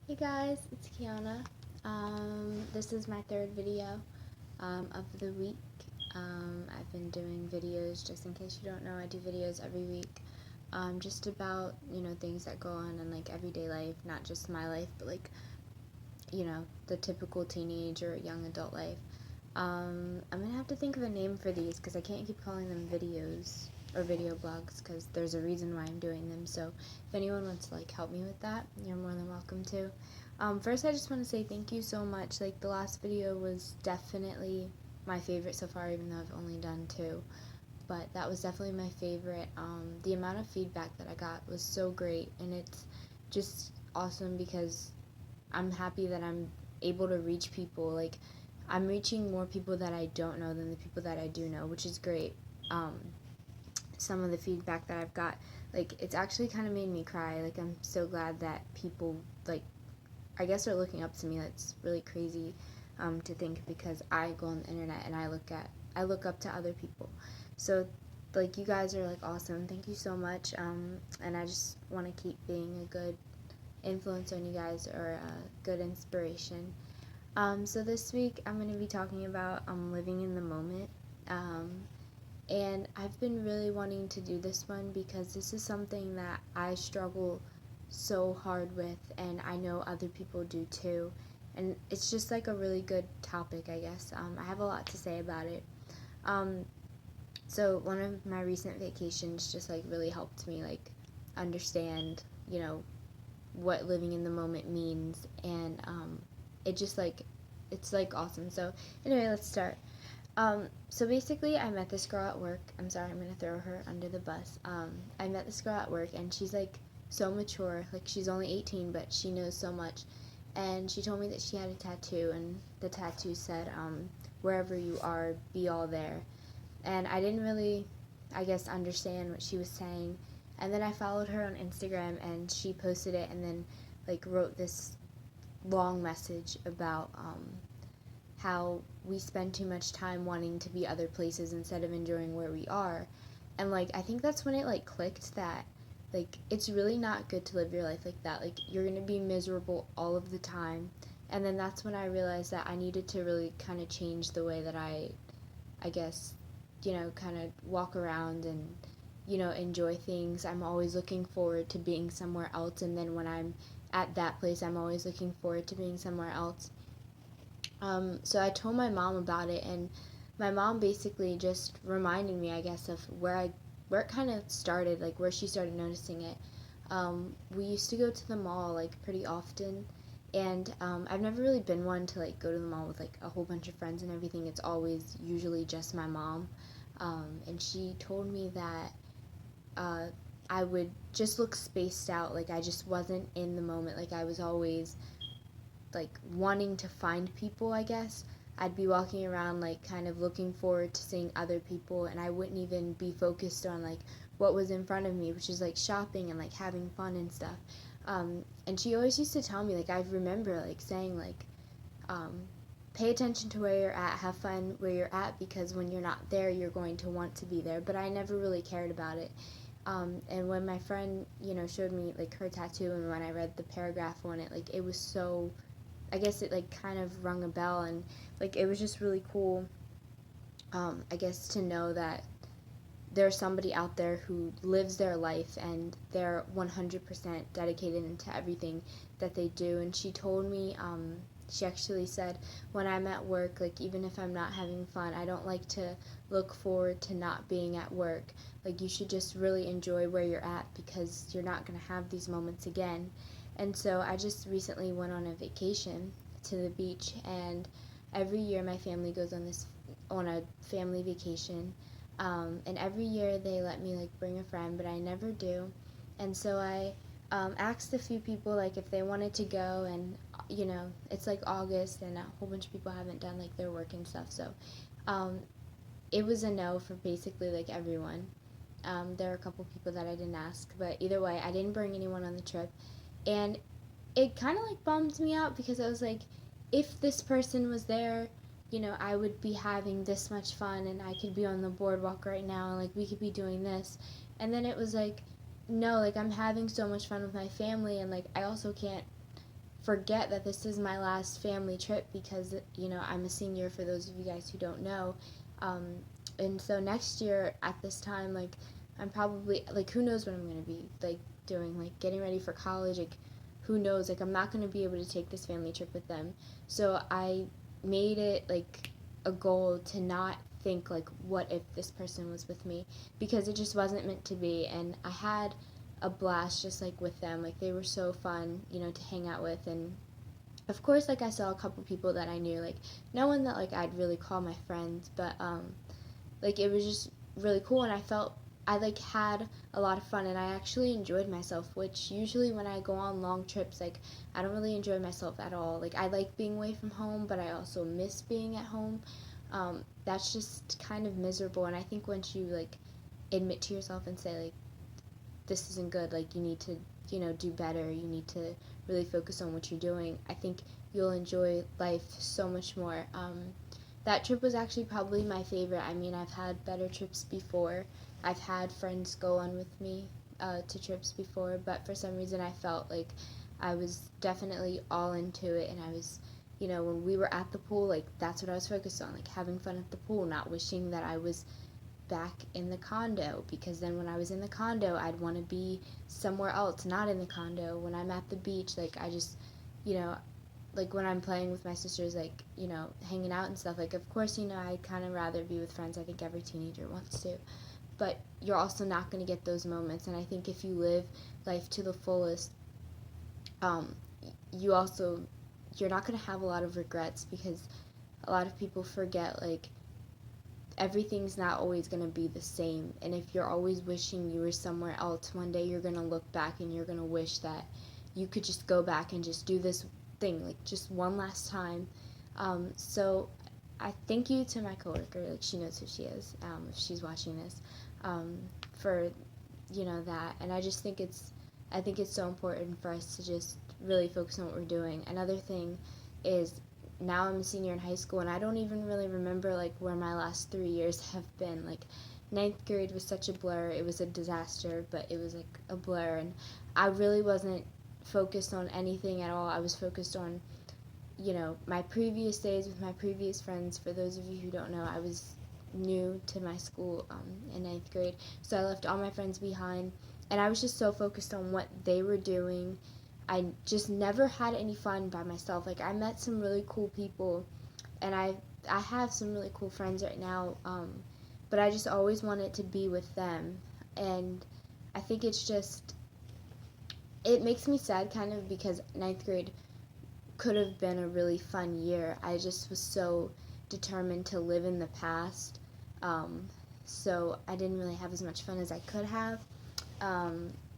Hey guys, it's Kiana. This is my third video of the week. I've been doing videos, just in case you don't know, I do videos every week, just about, things that go on in like everyday life, not just my life, but like, the typical teenage or young adult life. I'm gonna have to think of a name for these because I can't keep calling them videos or video blogs because there's a reason why I'm doing them. So if anyone wants to like help me with that, you're more than welcome to. First, I just want to say thank you so much. Like the last video was definitely my favorite so far, even though I've only done two. But that was definitely my favorite. The amount of feedback that I got was so great, and it's just awesome because I'm happy that I'm able to reach people. Like, I'm reaching more people that I don't know than the people that I do know, which is great. Um, some of the feedback that I've got, like, it's actually kind of made me cry. Like, I'm so glad that people, like, I guess are looking up to me. That's really crazy to think because I go on the internet and I look up to other people. So, like, you guys are, like, awesome. Thank you so much. And I just want to keep being a good influence on you guys or a good inspiration. So this week I'm going to be talking about living in the moment. Um, and I've been really wanting to do this one because this is something that I struggle so hard with, and I know other people do too. And it's just like a really good topic, I guess. I have a lot to say about it. Um, so one of my recent vacations just like really helped me like understand, what living in the moment means, and it just like it's like awesome. So anyway, let's start. So basically, I met this girl at work. I'm sorry, I'm gonna throw her under the bus. I met this girl at work, and she's like so mature. Like she's only 18, but she knows so much. And she told me that she had a tattoo, and the tattoo said, "Wherever you are, be all there." And I didn't really, I guess, understand what she was saying. And then I followed her on Instagram, and she posted it, and then like wrote this long message about how we spend too much time wanting to be other places instead of enjoying where we are. And like I think that's when it like clicked that like it's really not good to live your life like that. Like you're going to be miserable all of the time. And then that's when I realized that I needed to really kind of change the way that I guess, kind of walk around and enjoy things. I'm always looking forward to being somewhere else, and then when I'm at that place, I'm always looking forward to being somewhere else. So I told my mom about it, and my mom basically just reminded me, I guess, of where it kind of started, like where she started noticing it. We used to go to the mall like pretty often, and I've never really been one to like go to the mall with like a whole bunch of friends and everything. It's always usually just my mom, and she told me that uh, I would just look spaced out, like I just wasn't in the moment, like I was always like wanting to find people, I guess. I'd be walking around like kind of looking forward to seeing other people, and I wouldn't even be focused on like what was in front of me, which is like shopping and like having fun and stuff. And she always used to tell me, like I remember like saying like um, pay attention to where you're at, have fun where you're at, because when you're not there you're going to want to be there. But I never really cared about it. And when my friend, showed me like her tattoo, and when I read the paragraph on it, like it was so, I guess it like kind of rung a bell, and like it was just really cool. I guess to know that there's somebody out there who lives their life and they're 100% dedicated into everything that they do. And she told me, she actually said, when I'm at work, like even if I'm not having fun, I don't like to look forward to not being at work. Like you should just really enjoy where you're at because you're not going to have these moments again. And so I just recently went on a vacation to the beach, and every year my family goes on a family vacation, and every year they let me like bring a friend, but I never do. And so I asked a few people like if they wanted to go, and it's like August, and a whole bunch of people haven't done like their work and stuff. So um, it was a no for basically like everyone. There are a couple people that I didn't ask, but either way, I didn't bring anyone on the trip, and it kind of like bummed me out because I was like, if this person was there, I would be having this much fun, and I could be on the boardwalk right now, and like we could be doing this. And then it was like, no, like I'm having so much fun with my family, and like I also can't forget that this is my last family trip because, you know, I'm a senior, for those of you guys who don't know. And so next year at this time, like, I'm probably, like, who knows what I'm going to be, like, doing, like, getting ready for college, like, who knows, like, I'm not going to be able to take this family trip with them. So I made it, like, a goal to not think, like, what if this person was with me, because it just wasn't meant to be. And I had a blast just, like, with them. Like, they were so fun, you know, to hang out with. And of course, like, I saw a couple people that I knew, like, no one that, like, I'd really call my friends, but like, it was just really cool. And I felt I, like, had a lot of fun, and I actually enjoyed myself, which usually when I go on long trips, like, I don't really enjoy myself at all. Like, I like being away from home, but I also miss being at home. That's just kind of miserable. And I think once you, like, admit to yourself and say, like, this isn't good, like, you need to, you know, do better, you need to really focus on what you're doing, I think you'll enjoy life so much more. That trip was actually probably my favorite. I mean, I've had better trips before. I've had friends go on with me to trips before, but for some reason I felt like I was definitely all into it, and I was, you know, when we were at the pool, like, that's what I was focused on, like, having fun at the pool, not wishing that I was back in the condo, because then when I was in the condo, I'd want to be somewhere else, not in the condo. When I'm at the beach, like, I just, you know, like, when I'm playing with my sisters, like, you know, hanging out and stuff, like, of course, you know, I'd kind of rather be with friends. I think every teenager wants to. But you're also not going to get those moments. And I think if you live life to the fullest, um, you also, you're not going to have a lot of regrets, because a lot of people forget, like, everything's not always going to be the same. And if you're always wishing you were somewhere else, one day you're going to look back and you're going to wish that you could just go back and just do this thing, like, just one last time. So I thank you to my coworker, like, she knows who she is, if she's watching this, for, you know, that. And I just think I think it's so important for us to just really focus on what we're doing. Another thing is, now I'm a senior in high school, and I don't even really remember, like, where my last 3 years have been. Like, ninth grade was such a blur. It was a disaster, but it was, like, a blur, and I really wasn't focused on anything at all. I was focused on, you know, my previous days with my previous friends. For those of you who don't know, I was new to my school in ninth grade, so I left all my friends behind, and I was just so focused on what they were doing. I just never had any fun by myself. Like, I met some really cool people, and I have some really cool friends right now, but I just always wanted to be with them. And I think it's just, it makes me sad kind of, because ninth grade could have been a really fun year. I just was so determined to live in the past, so I didn't really have as much fun as I could have.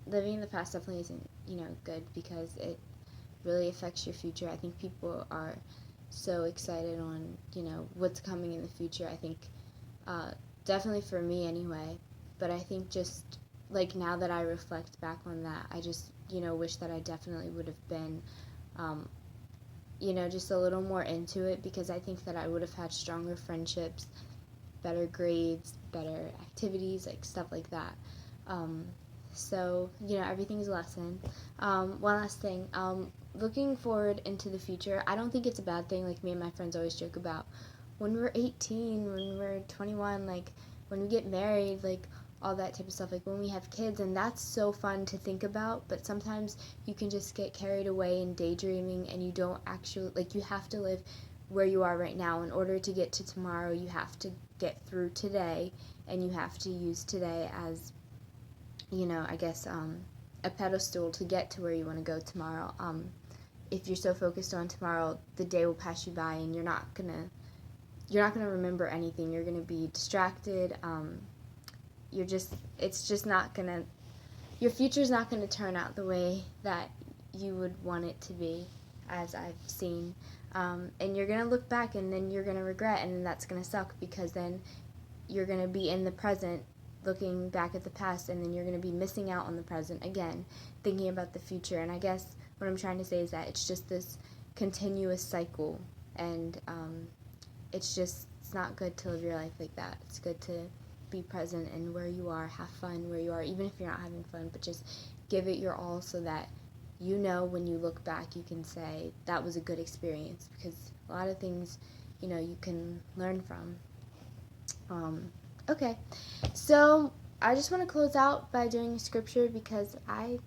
Living in the past definitely isn't, you know, good, because it really affects your future. I think people are so excited on, you know, what's coming in the future. I think, definitely for me anyway, but I think just, like, now that I reflect back on that, I just, you know, wish that I definitely would have been, you know, just a little more into it, because I think that I would have had stronger friendships, better grades, better activities, like, stuff like that. So, you know, everything's a lesson. One last thing, looking forward into the future, I don't think it's a bad thing. Like, me and my friends always joke about when we're 18, when we're 21, like, when we get married, like, all that type of stuff, like, when we have kids, and that's so fun to think about. But sometimes you can just get carried away in daydreaming, and you don't actually, like, you have to live where you are right now. In order to get to tomorrow, you have to get through today, and you have to use today as, you know, I guess, a pedestal to get to where you want to go tomorrow. If you're so focused on tomorrow, the day will pass you by, and you're not gonna remember anything. You're gonna be distracted. It's just not gonna, your future's not gonna turn out the way that you would want it to be, as I've seen. And you're gonna look back, and then you're gonna regret, and then that's gonna suck, because then you're gonna be in the present looking back at the past, and then you're going to be missing out on the present again, thinking about the future. And I guess what I'm trying to say is that it's just this continuous cycle, and it's not good to live your life like that. It's good to be present and where you are, have fun where you are, even if you're not having fun, but just give it your all, so that you know, when you look back, you can say that was a good experience, because a lot of things, you know, you can learn from. Okay, so I just want to close out by doing scripture, because I